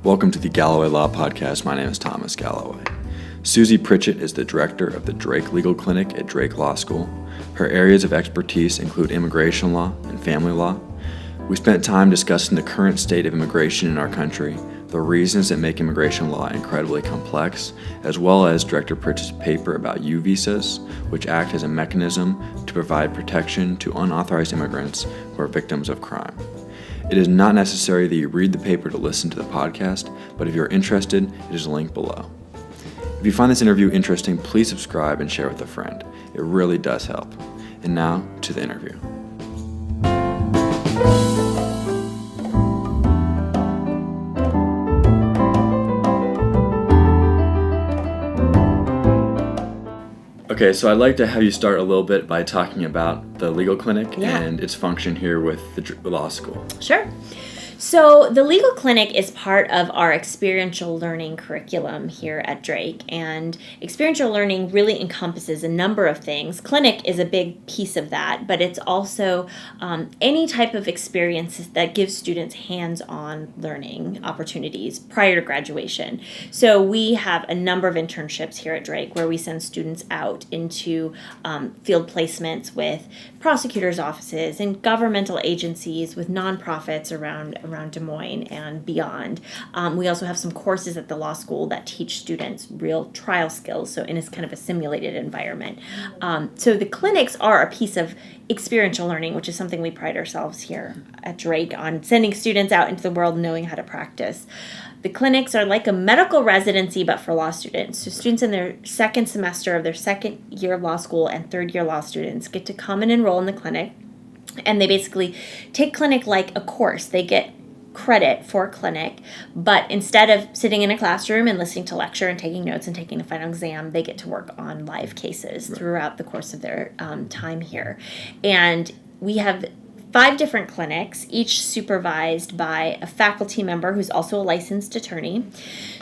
Welcome to the Galloway Law Podcast. My name is Thomas Galloway. Suzie Pritchett is the director of the Drake Legal Clinic at Drake Law School. Her areas of expertise include immigration law and family law. We spent time discussing the current state of immigration in our country, the reasons that make immigration law incredibly complex, as well as Director Pritchett's paper about U visas, which act as a mechanism to provide protection to unauthorized immigrants who are victims of crime. It is not necessary that you read the paper to listen to the podcast, but if you're interested, it is linked below. If you find this interview interesting, please subscribe and share with a friend. It really does help. And now, to the interview. Okay, so I'd like to have you start a little bit by talking about the legal clinic and its function here with the law school. Sure. So the legal clinic is part of our experiential learning curriculum here at Drake, and experiential learning really encompasses a number of things. Clinic is a big piece of that, but it's also any type of experiences that gives students hands-on learning opportunities prior to graduation. So we have a number of internships here at Drake where we send students out into field placements with prosecutors' offices and governmental agencies, with nonprofits around Des Moines and beyond. We also have some courses at the law school that teach students real trial skills, so in a kind of a simulated environment. So the clinics are a piece of experiential learning, which is something we pride ourselves here at Drake on, sending students out into the world knowing how to practice. The clinics are like a medical residency, but for law students. So students in their second semester of their second year of law school and third year law students get to come and enroll in the clinic, and they basically take clinic like a course. They get credit for clinic, but instead of sitting in a classroom and listening to lecture and taking notes and taking a final exam, they get to work on live cases throughout the course of their time here. And we have 5 different clinics, each supervised by a faculty member who's also a licensed attorney.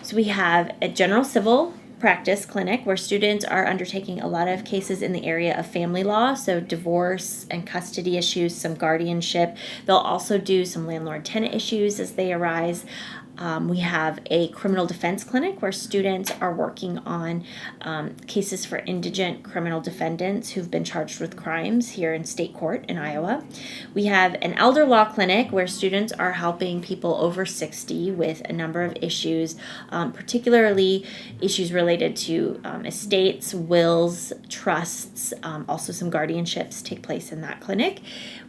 So we have a general civil practice clinic where students are undertaking a lot of cases in the area of family law, so divorce and custody issues, some guardianship. They'll also do some landlord-tenant issues as they arise. We have a criminal defense clinic where students are working on cases for indigent criminal defendants who've been charged with crimes here in state court in Iowa. We have an elder law clinic where students are helping people over 60 with a number of issues, particularly issues related to estates, wills, trusts. Also some guardianships take place in that clinic.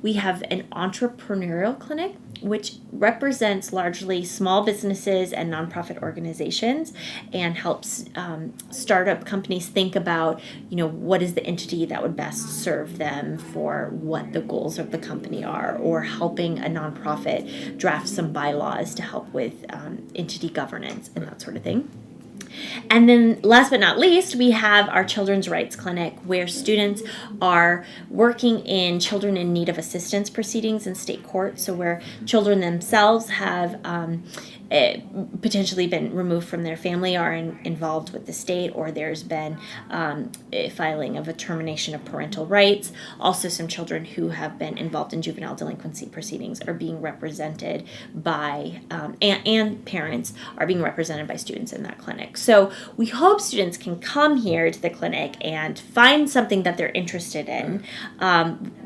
We have an entrepreneurial clinic, which represents largely small businesses and nonprofit organizations and helps startup companies think about, what is the entity that would best serve them for what the goals of the company are, or helping a nonprofit draft some bylaws to help with entity governance and that sort of thing. And then last but not least, we have our Children's Rights Clinic, where students are working in children in need of assistance proceedings in state court, so where children themselves have potentially been removed from their family, are involved with the state, or there's been a filing of a termination of parental rights. Also, some children who have been involved in juvenile delinquency proceedings are being represented by, and parents are being represented by students in that clinic. So we hope students can come here to the clinic and find something that they're interested in.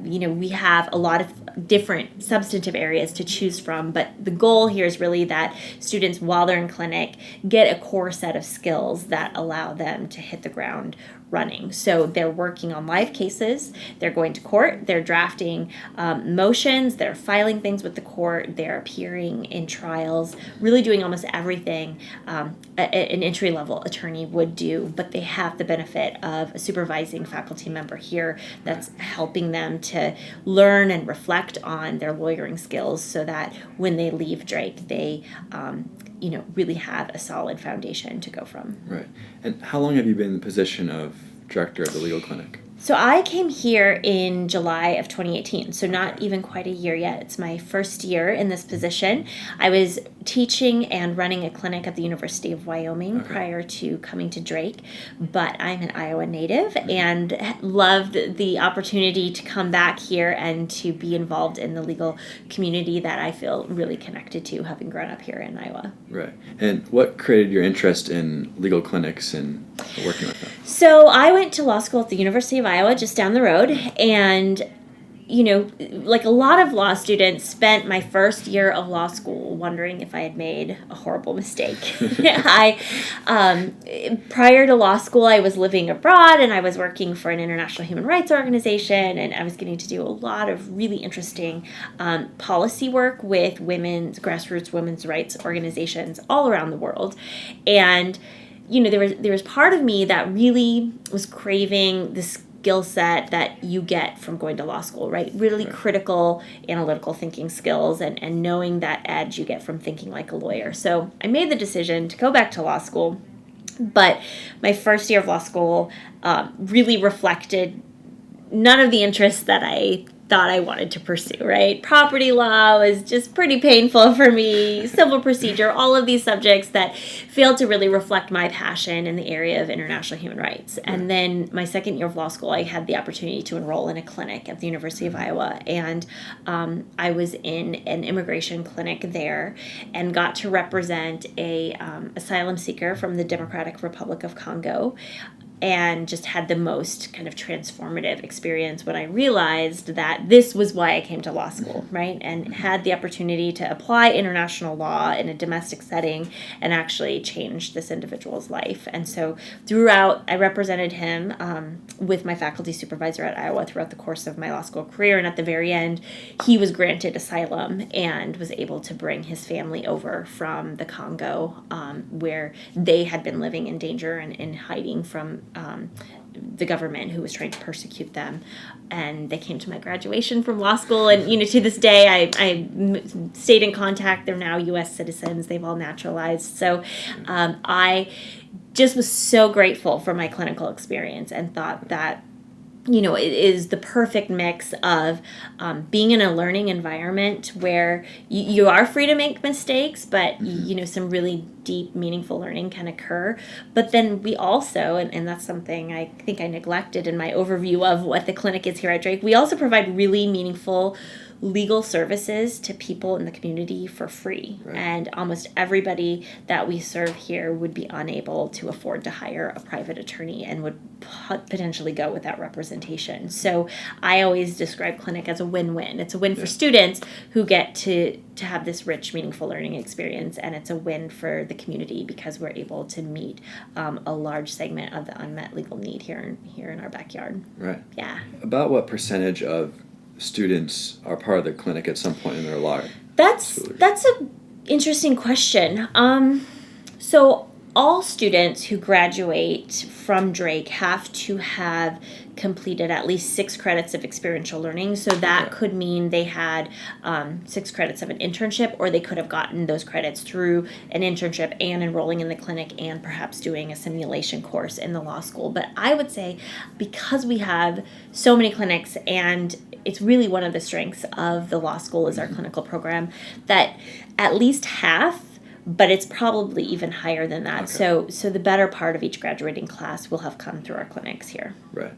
We have a lot of different substantive areas to choose from, but the goal here is really that students, while they're in clinic, get a core set of skills that allow them to hit the ground running. So they're working on live cases, they're going to court, they're drafting motions, they're filing things with the court, they're appearing in trials, really doing almost everything an entry-level attorney would do, but they have the benefit of a supervising faculty member here that's helping them to learn and reflect on their lawyering skills so that when they leave Drake, they really have a solid foundation to go from. Right. And how long have you been in the position of director of the legal clinic? So I came here in July of 2018, so not even quite a year yet. It's my first year in this position. I was teaching and running a clinic at the University of Wyoming prior to coming to Drake, but I'm an Iowa native and loved the opportunity to come back here and to be involved in the legal community that I feel really connected to, having grown up here in Iowa. Right. And what created your interest in legal clinics and working with them? So I went to law school at the University of Iowa, just down the road, and like a lot of law students, spent my first year of law school wondering if I had made a horrible mistake. Prior to law school, I was living abroad and I was working for an international human rights organization, and I was getting to do a lot of really interesting policy work with grassroots women's rights organizations all around the world. And there was part of me that really was craving this skill set that you get from going to law school, right? Really critical analytical thinking skills and knowing that edge you get from thinking like a lawyer. So I made the decision to go back to law school, but my first year of law school really reflected none of the interests that I thought I wanted to pursue, right? Property law was just pretty painful for me, civil procedure, all of these subjects that failed to really reflect my passion in the area of international human rights. And then my second year of law school, I had the opportunity to enroll in a clinic at the University of Iowa, and I was in an immigration clinic there and got to represent a asylum seeker from the Democratic Republic of Congo, and just had the most kind of transformative experience when I realized that this was why I came to law school, right? And had the opportunity to apply international law in a domestic setting and actually change this individual's life. And so throughout, I represented him with my faculty supervisor at Iowa throughout the course of my law school career. And at the very end, he was granted asylum and was able to bring his family over from the Congo, where they had been living in danger and hiding from the government who was trying to persecute them. And they came to my graduation from law school, and to this day I stayed in contact. They're now U.S. citizens. They've all naturalized. So I just was so grateful for my clinical experience and thought that it is the perfect mix of being in a learning environment where you are free to make mistakes, but, some really deep, meaningful learning can occur. But then we also, and that's something I think I neglected in my overview of what the clinic is here at Drake, we also provide really meaningful legal services to people in the community for free. Right. And almost everybody that we serve here would be unable to afford to hire a private attorney and would potentially go without representation. So I always describe clinic as a win-win. It's a win for students who get to have this rich, meaningful learning experience, and it's a win for the community because we're able to meet a large segment of the unmet legal need here in our backyard. Right. Yeah. About what percentage of students are part of the clinic at some point in their life? That's an interesting question. So all students who graduate from Drake have to have completed at least 6 credits of experiential learning. So that could mean they had 6 credits of an internship, or they could have gotten those credits through an internship and enrolling in the clinic and perhaps doing a simulation course in the law school. But I would say because we have so many clinics, and it's really one of the strengths of the law school is our clinical program, that at least half, but it's probably even higher than that. Okay. So the better part of each graduating class will have come through our clinics here. Right.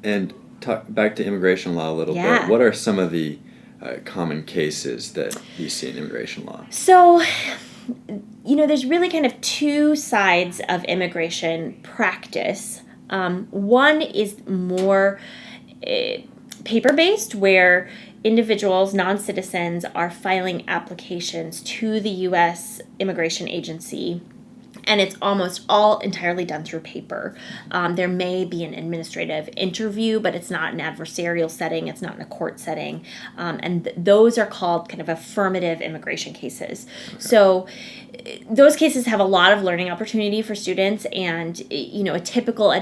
And talk back to immigration law a little bit. What are some of the common cases that you see in immigration law? So, there's really kind of 2 sides of immigration practice. One is more paper-based, where individuals, non-citizens, are filing applications to the U.S. Immigration Agency, and it's almost all entirely done through paper. There may be an administrative interview, but it's not an adversarial setting. It's not in a court setting. And those are called kind of affirmative immigration cases. Okay. So those cases have a lot of learning opportunity for students, and, a typical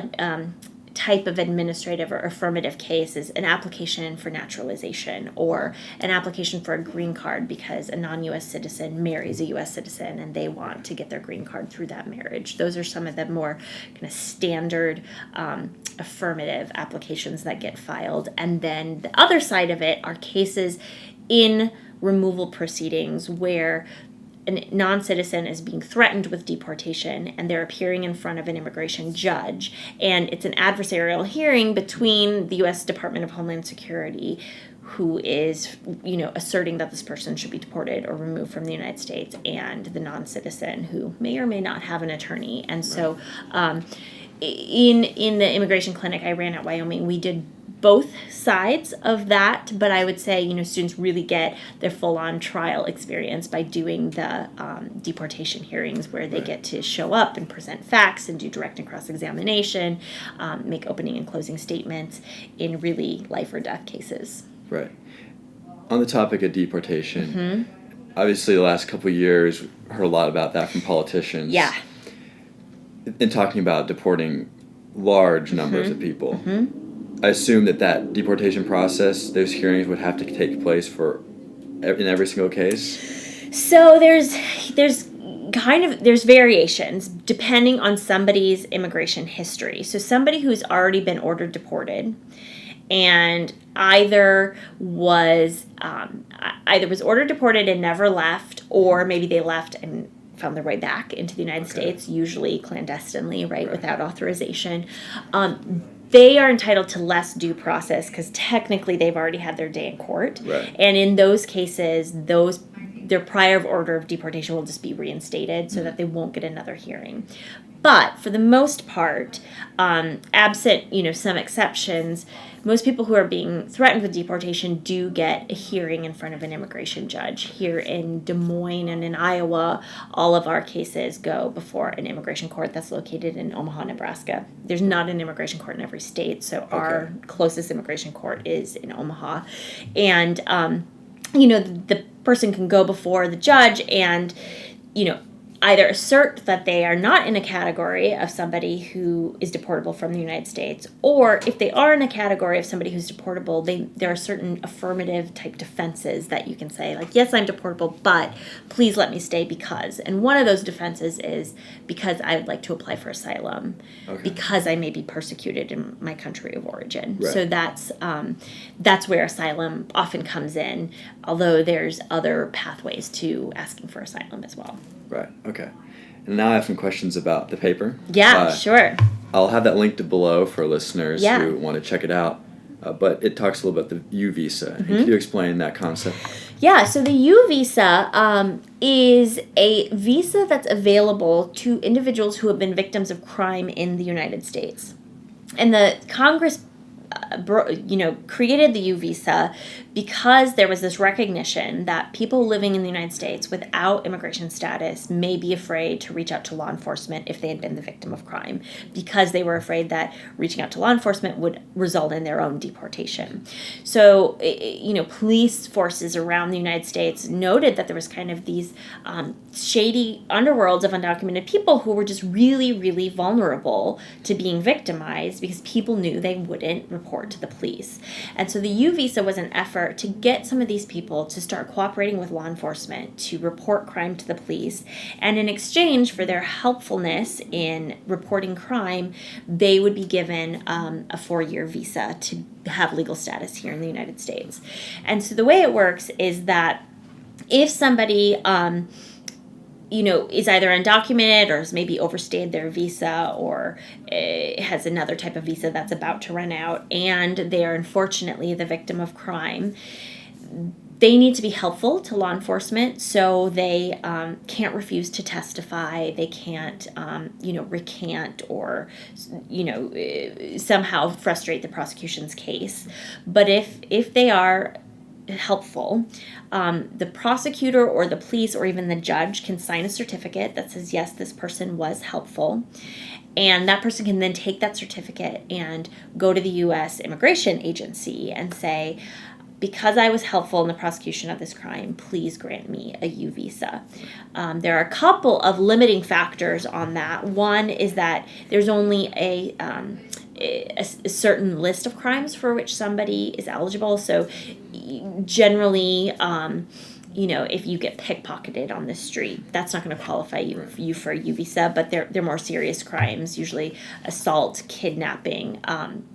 type of administrative or affirmative case is an application for naturalization or an application for a green card because a non-U.S. citizen marries a U.S. citizen and they want to get their green card through that marriage. Those are some of the more kind of standard affirmative applications that get filed. And then the other side of it are cases in removal proceedings where a non-citizen is being threatened with deportation and they're appearing in front of an immigration judge, and it's an adversarial hearing between the U.S. Department of Homeland Security, who is, asserting that this person should be deported or removed from the United States, and the non-citizen who may or may not have an attorney. And so in the immigration clinic I ran at Wyoming, we did both sides of that, but I would say, students really get their full-on trial experience by doing the deportation hearings where they get to show up and present facts and do direct and cross-examination, make opening and closing statements in really life or death cases. Right. On the topic of deportation, obviously the last couple of years, we heard a lot about that from politicians. Yeah. In talking about deporting large numbers of people. I assume that deportation process, those hearings would have to take place in every single case? So there's variations depending on somebody's immigration history. So somebody who's already been ordered deported and either was ordered deported and never left, or maybe they left and found their way back into the United States, usually clandestinely, right, without authorization. They are entitled to less due process because technically they've already had their day in court. Right. And in those cases, their prior order of deportation will just be reinstated so that they won't get another hearing. But for the most part, absent, some exceptions, most people who are being threatened with deportation do get a hearing in front of an immigration judge. Here in Des Moines and in Iowa, all of our cases go before an immigration court that's located in Omaha, Nebraska. There's not an immigration court in every state, so our closest immigration court is in Omaha. And, the person can go before the judge and, either assert that they are not in a category of somebody who is deportable from the United States, or if they are in a category of somebody who's deportable, there are certain affirmative type defenses that you can say, like, yes, I'm deportable, but please let me stay because. And one of those defenses is because I would like to apply for asylum, because I may be persecuted in my country of origin. Right. So that's where asylum often comes in, although there's other pathways to asking for asylum as well. Right, okay. And now I have some questions about the paper. Yeah, sure. I'll have that linked below for listeners who want to check it out. But it talks a little about the U visa. Mm-hmm. Can you explain that concept? Yeah, so the U visa is a visa that's available to individuals who have been victims of crime in the United States. And the Congress created the U visa because there was this recognition that people living in the United States without immigration status may be afraid to reach out to law enforcement if they had been the victim of crime, because they were afraid that reaching out to law enforcement would result in their own deportation. So, police forces around the United States noted that there was kind of these shady underworlds of undocumented people who were just really, really vulnerable to being victimized because people knew they wouldn't report to the police. And so the U visa was an effort to get some of these people to start cooperating with law enforcement to report crime to the police. And in exchange for their helpfulness in reporting crime, they would be given a 4-year visa to have legal status here in the United States. And so the way it works is that if somebody is either undocumented or has maybe overstayed their visa or has another type of visa that's about to run out, and they are unfortunately the victim of crime, they need to be helpful to law enforcement, so they can't refuse to testify. They can't, recant or, somehow frustrate the prosecution's case. But if they are helpful, the prosecutor or the police or even the judge can sign a certificate that says, yes, this person was helpful. And that person can then take that certificate and go to the U.S. Immigration Agency and say, because I was helpful in the prosecution of this crime, please grant me a U visa. There are a couple of limiting factors on that. One is that there's only a certain list of crimes for which somebody is eligible. So generally, if you get pickpocketed on the street, that's not going to qualify you for a U visa, but they're more serious crimes, usually assault, kidnapping.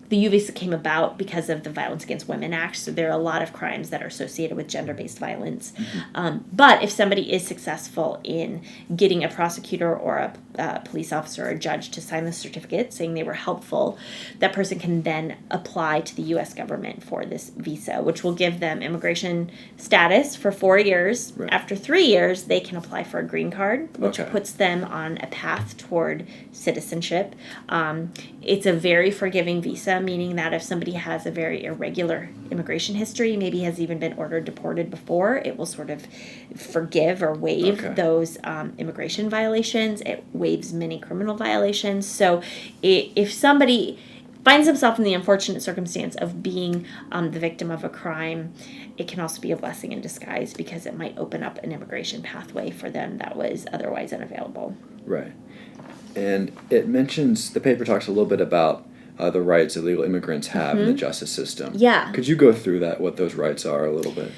The U visa came about because of the Violence Against Women Act, so there are a lot of crimes that are associated with gender-based violence. But if somebody is successful in getting a prosecutor or a police officer or a judge to sign the certificate saying they were helpful, that person can then apply to the U.S. government for this visa, which will give them immigration status for 4 years. Right. After 3 years, they can apply for a green card, which Okay. puts them on a path toward citizenship. It's a very forgiving visa, meaning that if somebody has a very irregular immigration history, maybe has even been ordered deported before, it will sort of forgive or waive Okay. those immigration violations. It waives many criminal violations. So if somebody finds himself in the unfortunate circumstance of being the victim of a crime, it can also be a blessing in disguise because it might open up an immigration pathway for them that was otherwise unavailable. Right. And the paper talks a little bit about the rights illegal immigrants have in the justice system. Yeah. Could you go through that, what those rights are a little bit?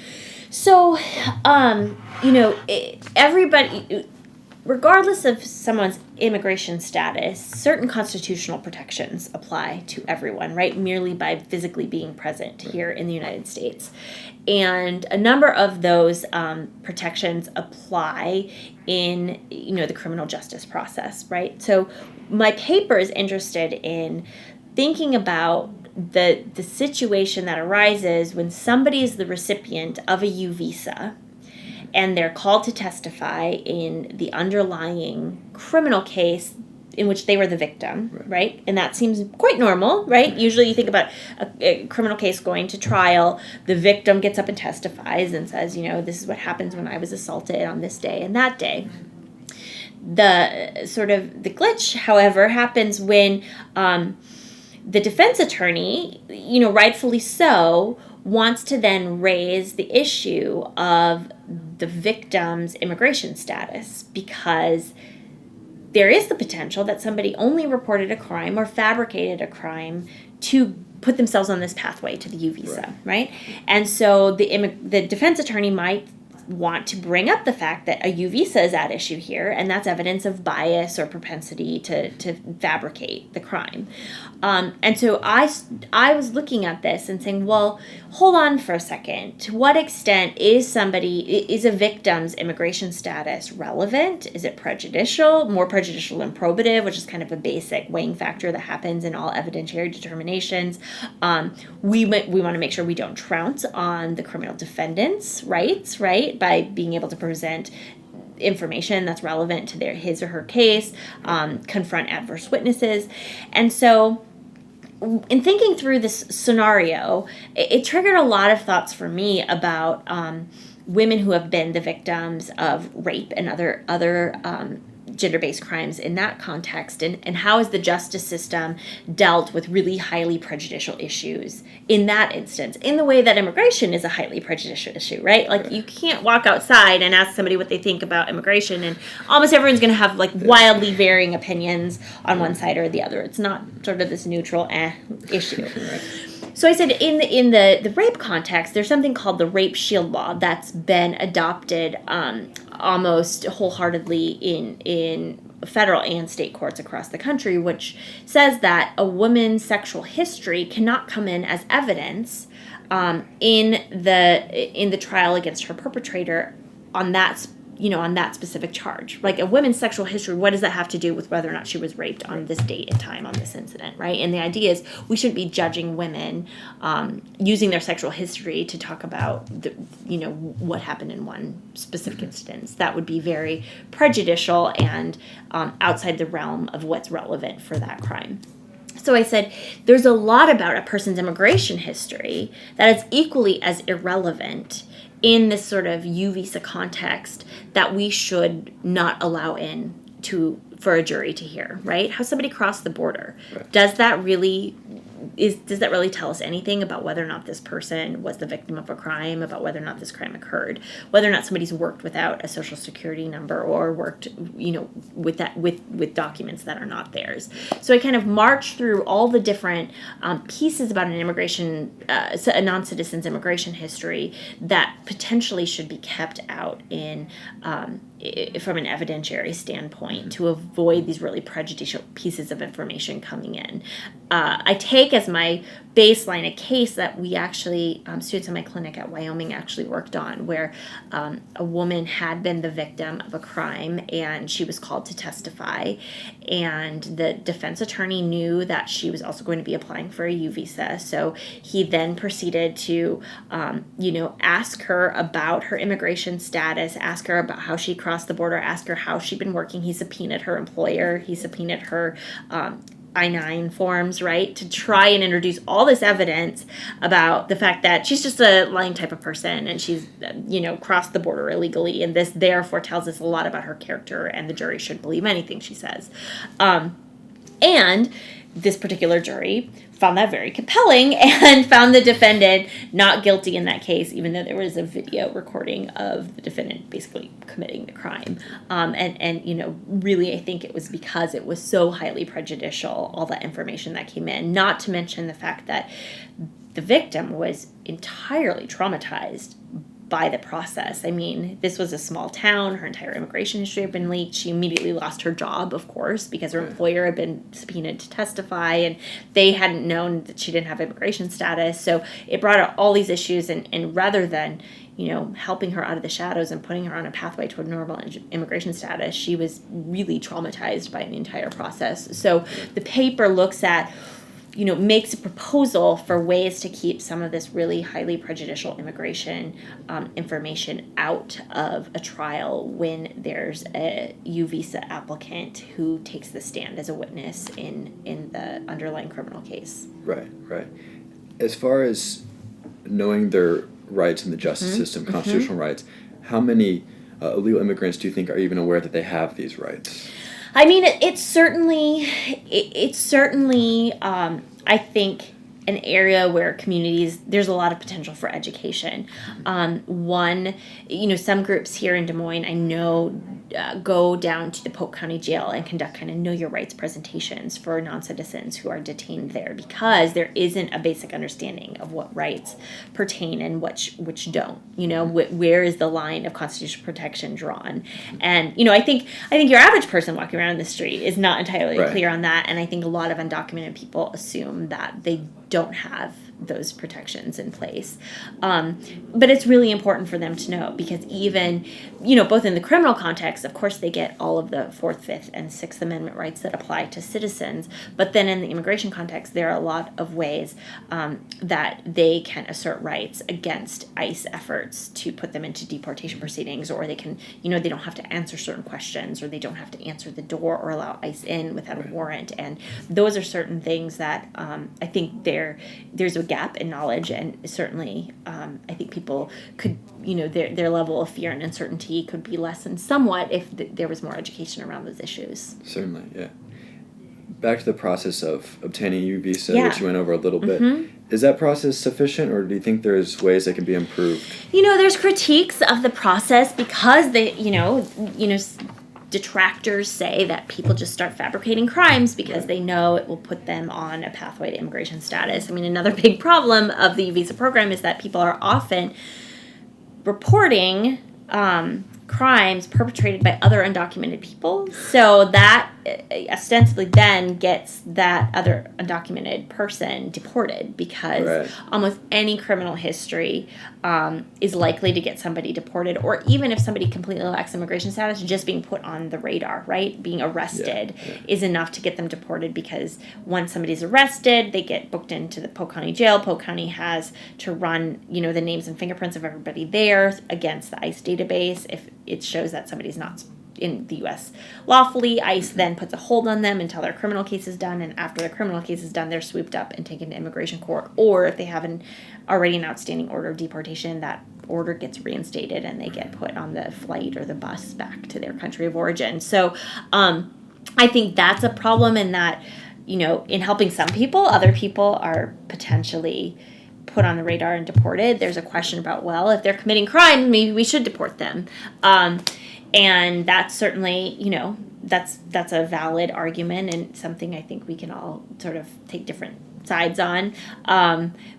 So, everybody, regardless of someone's immigration status, certain constitutional protections apply to everyone, right? Merely by physically being present here in the United States. And a number of those protections apply in, the criminal justice process, right? So my paper is interested in thinking about the situation that arises when somebody is the recipient of a U visa and they're called to testify in the underlying criminal case in which they were the victim, right? And that seems quite normal, right? Usually you think about a criminal case going to trial, the victim gets up and testifies and says, this is what happens when I was assaulted on this day and that day. The the glitch, however, happens when the defense attorney, rightfully so, wants to then raise the issue of the victim's immigration status because there is the potential that somebody only reported a crime or fabricated a crime to put themselves on this pathway to the U visa, right? And so the defense attorney might want to bring up the fact that a U visa is at issue here, and that's evidence of bias or propensity to fabricate the crime. And so I was looking at this and saying, well, hold on for a second. To what extent is a victim's immigration status relevant? Is it prejudicial, more prejudicial than probative, which is kind of a basic weighing factor that happens in all evidentiary determinations? We want to make sure we don't trounce on the criminal defendant's rights, right, by being able to present information that's relevant to his or her case, confront adverse witnesses. And so in thinking through this scenario, it triggered a lot of thoughts for me about women who have been the victims of rape and other gender-based crimes in that context, and how has the justice system dealt with really highly prejudicial issues in that instance, in the way that immigration is a highly prejudicial issue, right? Like, you can't walk outside and ask somebody what they think about immigration, and almost everyone's going to have, wildly varying opinions on one side or the other. It's not sort of this neutral issue. Right. So I said in the rape context, there's something called the Rape Shield Law that's been adopted almost wholeheartedly in federal and state courts across the country, which says that a woman's sexual history cannot come in as evidence in the trial against her perpetrator on that specific charge. Like, a woman's sexual history, what does that have to do with whether or not she was raped on this date and time on this incident, right? And the idea is we shouldn't be judging women using their sexual history to talk about what happened in one specific instance. That would be very prejudicial and outside the realm of what's relevant for that crime. So I said, there's a lot about a person's immigration history that is equally as irrelevant in this sort of U visa context that we should not allow for a jury to hear, right? How somebody crossed the border. Right. Does that really does that really tell us anything about whether or not this person was the victim of a crime, about whether or not this crime occurred, whether or not somebody's worked without a social security number or worked, with documents that are not theirs. So I kind of marched through all the different pieces about a non-citizen's immigration history that potentially should be kept out from an evidentiary standpoint to avoid these really prejudicial pieces of information coming in. I take as my baseline a case that we actually, students in my clinic at Wyoming actually worked on, where a woman had been the victim of a crime and she was called to testify, and the defense attorney knew that she was also going to be applying for a U visa, so he then proceeded to ask her about her immigration status, ask her about how she crossed the border, ask her how she'd been working. He subpoenaed her employer, he subpoenaed her I-9 forms, right, to try and introduce all this evidence about the fact that she's just a lying type of person and she's, crossed the border illegally, and this therefore tells us a lot about her character, and the jury should believe anything she says. And this particular jury found that very compelling and found the defendant not guilty in that case, even though there was a video recording of the defendant basically committing the crime. Really, I think it was because it was so highly prejudicial, all that information that came in, not to mention the fact that the victim was entirely traumatized by the process. I mean, this was a small town. Her entire immigration history had been leaked. She immediately lost her job, of course, because her employer had been subpoenaed to testify, and they hadn't known that she didn't have immigration status. So it brought out all these issues, and rather than, helping her out of the shadows and putting her on a pathway toward normal immigration status, she was really traumatized by the entire process. So the paper looks at, makes a proposal for ways to keep some of this really highly prejudicial immigration information out of a trial when there's a U visa applicant who takes the stand as a witness in the underlying criminal case. Right. As far as knowing their rights in the justice system, constitutional rights, how many illegal immigrants do you think are even aware that they have these rights? I mean, it's certainly, I think, an area where there's a lot of potential for education. Some groups here in Des Moines, I know, go down to the Polk County Jail and conduct kind of know your rights presentations for non-citizens who are detained there, because there isn't a basic understanding of what rights pertain and which don't. Where is the line of constitutional protection drawn? And I think your average person walking around the street is not entirely clear on that, and I think a lot of undocumented people assume that they don't have those protections in place. But it's really important for them to know, because even, both in the criminal context, of course, they get all of the 4th, 5th, and 6th Amendment rights that apply to citizens. But then in the immigration context, there are a lot of ways that they can assert rights against ICE efforts to put them into deportation proceedings, or they can, they don't have to answer certain questions, or they don't have to answer the door or allow ICE in without a warrant. And those are certain things that I think there's a gap in knowledge, and certainly I think people could, their level of fear and uncertainty could be lessened somewhat if there was more education around those issues. Certainly, yeah. Back to the process of obtaining a U visa, which you went over a little bit. Is that process sufficient, or do you think there's ways that can be improved? There's critiques of the process because they, detractors say that people just start fabricating crimes because they know it will put them on a pathway to immigration status. I mean, another big problem of the visa program is that people are often reporting crimes perpetrated by other undocumented people. So that ostensibly then gets that other undocumented person deported, because almost any criminal history is likely to get somebody deported, or even if somebody completely lacks immigration status, just being put on the radar, right? Being arrested is enough to get them deported, because once somebody's arrested, they get booked into the Polk County Jail. Polk County has to run, the names and fingerprints of everybody there against the ICE database. If it shows that somebody's not in the U.S. lawfully, ICE then puts a hold on them until their criminal case is done, and after their criminal case is done, they're swooped up and taken to immigration court, or if they have already an outstanding order of deportation, that order gets reinstated and they get put on the flight or the bus back to their country of origin. So I think that's a problem, in that in helping some people, other people are potentially put on the radar and deported. There's a question about, well, if they're committing crimes, maybe we should deport them. And that's certainly, that's a valid argument and something I think we can all sort of take different sides on.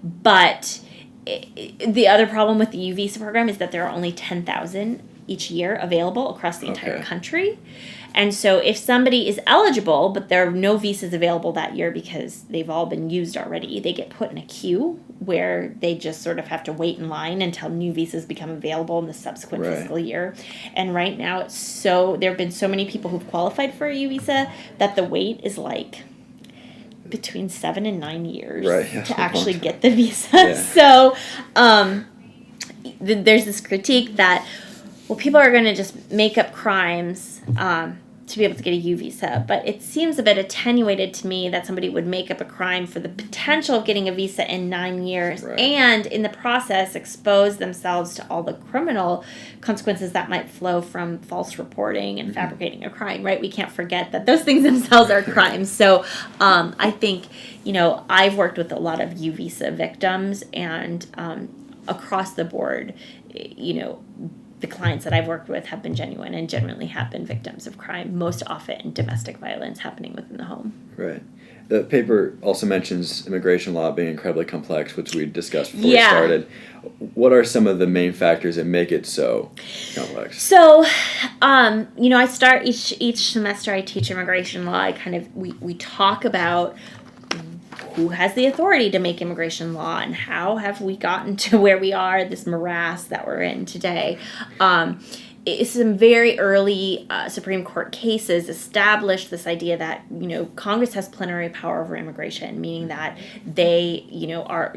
But the other problem with the U visa program is that there are only 10,000 each year available across the entire country. And so if somebody is eligible, but there are no visas available that year because they've all been used already, they get put in a queue where they just sort of have to wait in line until new visas become available in the subsequent fiscal year. And right now there have been so many people who've qualified for a U visa that the wait is like between 7 and 9 years to actually get the visa. Yeah. So there's this critique that, well, people are going to just make up crimes to be able to get a U visa. But it seems a bit attenuated to me that somebody would make up a crime for the potential of getting a visa in 9 years and in the process expose themselves to all the criminal consequences that might flow from false reporting and fabricating a crime, right? We can't forget that those things themselves are crimes. So I think, I've worked with a lot of U visa victims and across the board, the clients that I've worked with have been genuine and genuinely have been victims of crime, most often domestic violence happening within the home. Right. The paper also mentions immigration law being incredibly complex, which we discussed before we started. What are some of the main factors that make it so complex? So, I start each semester I teach immigration law. We talk about who has the authority to make immigration law and how have we gotten to where we are, this morass that we're in today. Some very early Supreme Court cases established this idea that, Congress has plenary power over immigration, meaning that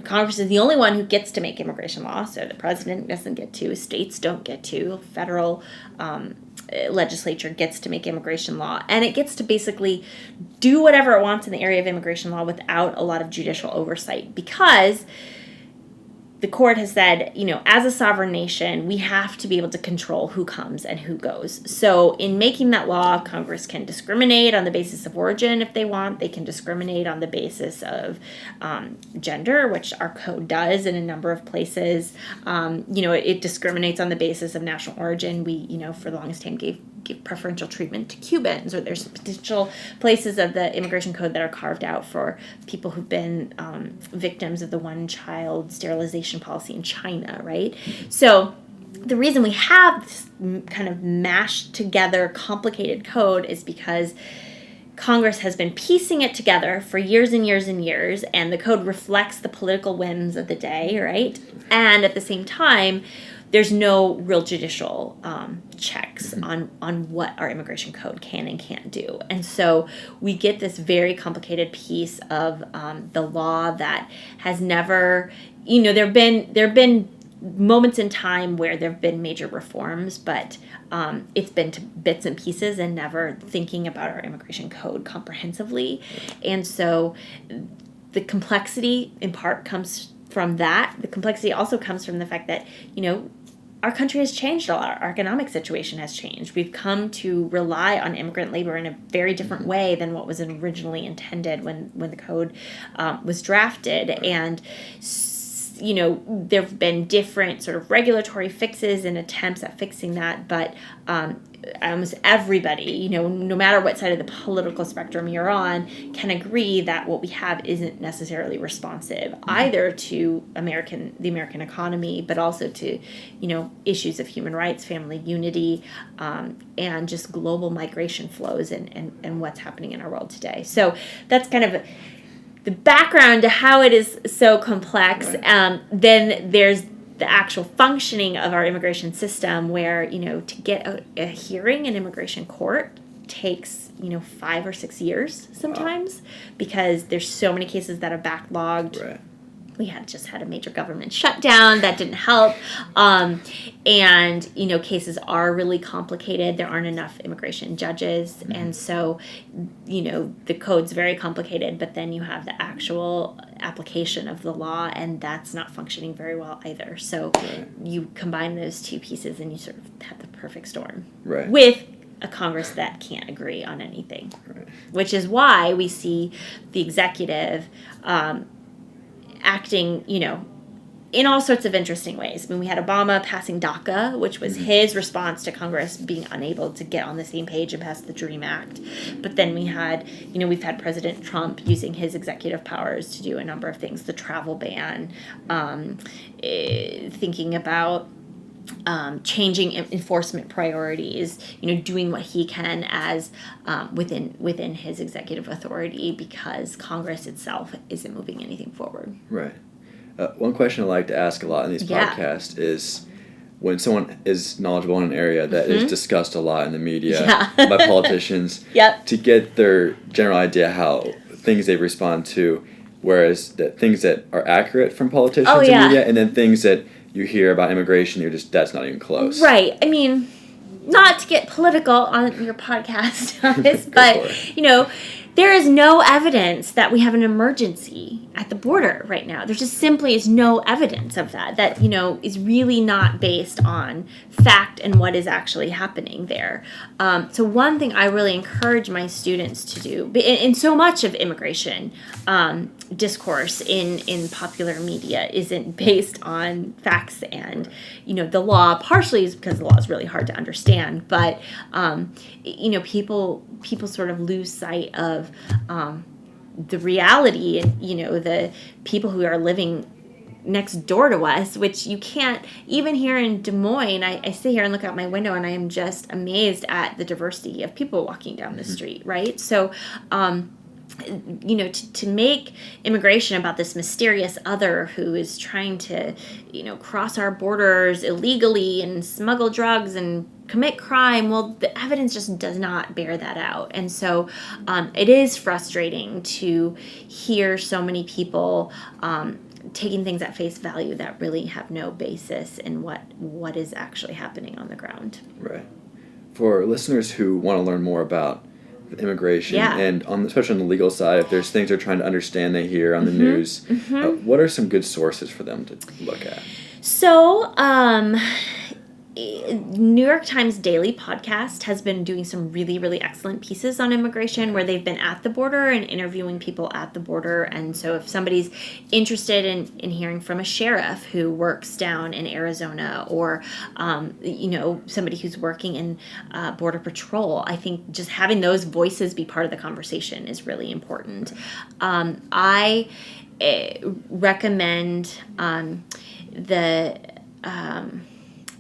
Congress is the only one who gets to make immigration law, so the president doesn't get to, states don't get to, federal legislature gets to make immigration law, and it gets to basically do whatever it wants in the area of immigration law without a lot of judicial oversight, because the court has said, as a sovereign nation, we have to be able to control who comes and who goes. So in making that law, Congress can discriminate on the basis of origin if they want. They can discriminate on the basis of gender, which our code does in a number of places. It discriminates on the basis of national origin. We, for the longest time give preferential treatment to Cubans, or there's potential places of the immigration code that are carved out for people who've been victims of the one-child sterilization policy in China, right? So the reason we have this kind of mashed together complicated code is because Congress has been piecing it together for years and years and years, and the code reflects the political whims of the day, right? And at the same time, there's no real judicial checks on what our immigration code can and can't do. And so we get this very complicated piece of the law that has never, there have been moments in time where there have been major reforms, but it's been to bits and pieces and never thinking about our immigration code comprehensively. And so the complexity in part comes from that. The complexity also comes from the fact that, our country has changed a lot. Our economic situation has changed. We've come to rely on immigrant labor in a very different way than what was originally intended when the code was drafted. And there have been different sort of regulatory fixes and attempts at fixing that, but almost everybody, no matter what side of the political spectrum you're on, can agree that what we have isn't necessarily responsive either to the American economy, but also to, issues of human rights, family unity, and just global migration flows and what's happening in our world today. So that's kind of the background to how it is so complex. Right. Then there's the actual functioning of our immigration system where, to get a hearing in immigration court takes, 5 or 6 years sometimes because there's so many cases that are backlogged. Right. We had a major government shutdown that didn't help. And, cases are really complicated. There aren't enough immigration judges. Mm-hmm. And so, the code's very complicated, but then you have the actual application of the law, and that's not functioning very well either. So you combine those two pieces and you sort of have the perfect storm. Right. With a Congress that can't agree on anything, Right. which is why we see the executive acting, in all sorts of interesting ways. I mean, we had Obama passing DACA, which was his response to Congress being unable to get on the same page and pass the DREAM Act. But then we've had President Trump using his executive powers to do a number of things, the travel ban, thinking about changing enforcement priorities, doing what he can as within his executive authority because Congress itself isn't moving anything forward. Right. One question I like to ask a lot in these podcasts is when someone is knowledgeable in an area that is discussed a lot in the media by politicians, to get their general idea how things they respond to, whereas the things that are accurate from politicians and media, and then things that you hear about immigration, that's not even close. Right. I mean, not to get political on your podcast, Thomas, but, there is no evidence that we have an emergency at the border right now. There just simply is no evidence of that is really not based on fact and what is actually happening there. So one thing I really encourage my students to do, in so much of immigration discourse in popular media isn't based on facts and, the law, partially is because the law is really hard to understand, but, people sort of lose sight of the reality and, the people who are living next door to us, which you can't, even here in Des Moines, I sit here and look out my window and I am just amazed at the diversity of people walking down the street, right? So, to make immigration about this mysterious other who is trying to, cross our borders illegally and smuggle drugs and commit crime, well, the evidence just does not bear that out. And so it is frustrating to hear so many people taking things at face value that really have no basis in what is actually happening on the ground. Right. For listeners who want to learn more about immigration and especially on the legal side, if there's things they're trying to understand they hear on the news, what are some good sources for them to look at? So, New York Times Daily podcast has been doing some really, really excellent pieces on immigration where they've been at the border and interviewing people at the border. And so if somebody's interested in hearing from a sheriff who works down in Arizona or, somebody who's working in Border Patrol, I think just having those voices be part of the conversation is really important. I recommend the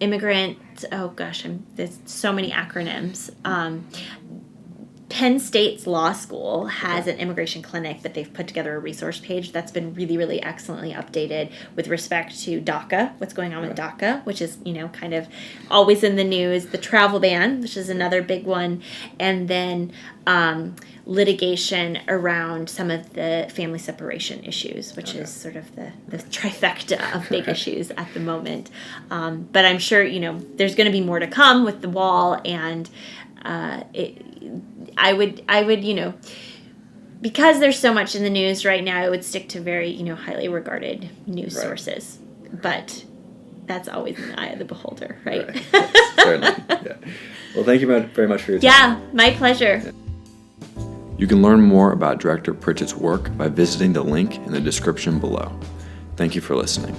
immigrant, there's so many acronyms. Penn State's law school has an immigration clinic that they've put together a resource page that's been really, really excellently updated with respect to DACA, what's going on with DACA, which is, kind of always in the news, the travel ban, which is another big one, and then litigation around some of the family separation issues, which is sort of the trifecta of big issues at the moment. But I'm sure, there's going to be more to come with the wall, and I would, because there's so much in the news right now, I would stick to very, highly regarded news sources. But that's always in the eye of the beholder, right? Yes, certainly. Yeah. Well, thank you very much for your time. Yeah, my pleasure. Yeah. You can learn more about Director Pritchett's work by visiting the link in the description below. Thank you for listening.